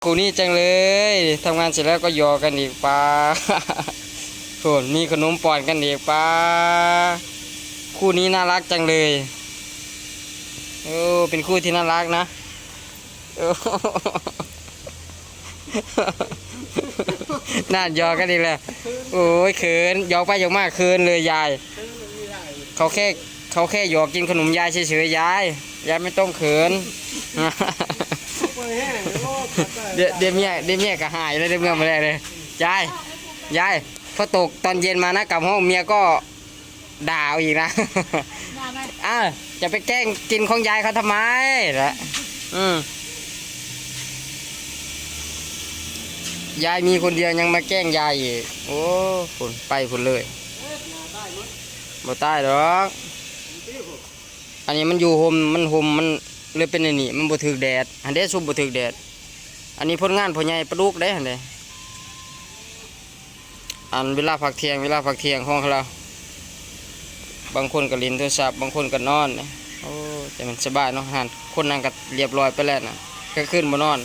คู่นี้จังเลยทำงานเสร็จแล้วก็หยอกกันอีกป้าโหมีขนมป้อนกันอีกป้าคู่นี้น่ารักจังเลยโอ้เป็นคู่ที่น่ารักนะโอ้น่าหยอกกันอีกแล้วโอ้ยเขินหยอกไปหยอกมากเขินเลยยายเขาแค่หยอกกินขนมยายเฉยๆยายไม่ต้องเขินเดี๋ยวเมียก็หายเลยเดี๋ยวเมียมาเลยยายพอตกตอนเย็นมานะกลับห้องเมียก็ด่าเอาอีกนะจะไปแกล้งกินของยายเขาทำไมล่ะยายมีคนเดียวยังมาแกล้งยายอีกโอ้ฝุ่นไปฝุ่นเลยบ่ตายหรอกอันนี้มันอยู่ห่มมันเลยเป็นนี่มันบ่ถึกแดดอันเด้ซุ่มบ่ถึกแดดอันนี้ผลงานพ่อใหญ่ปลาดุกได้หั่นเด้อันเวลาพักเที่ยงห้องเราบางคนก็เล่นโทรศัพท์บางคนก็นอนโอ้แต่มันสบายเนาะหั่นคนนั้นก็เรียบร้อยไปแล้วนะก็ขึ้นบ่นอน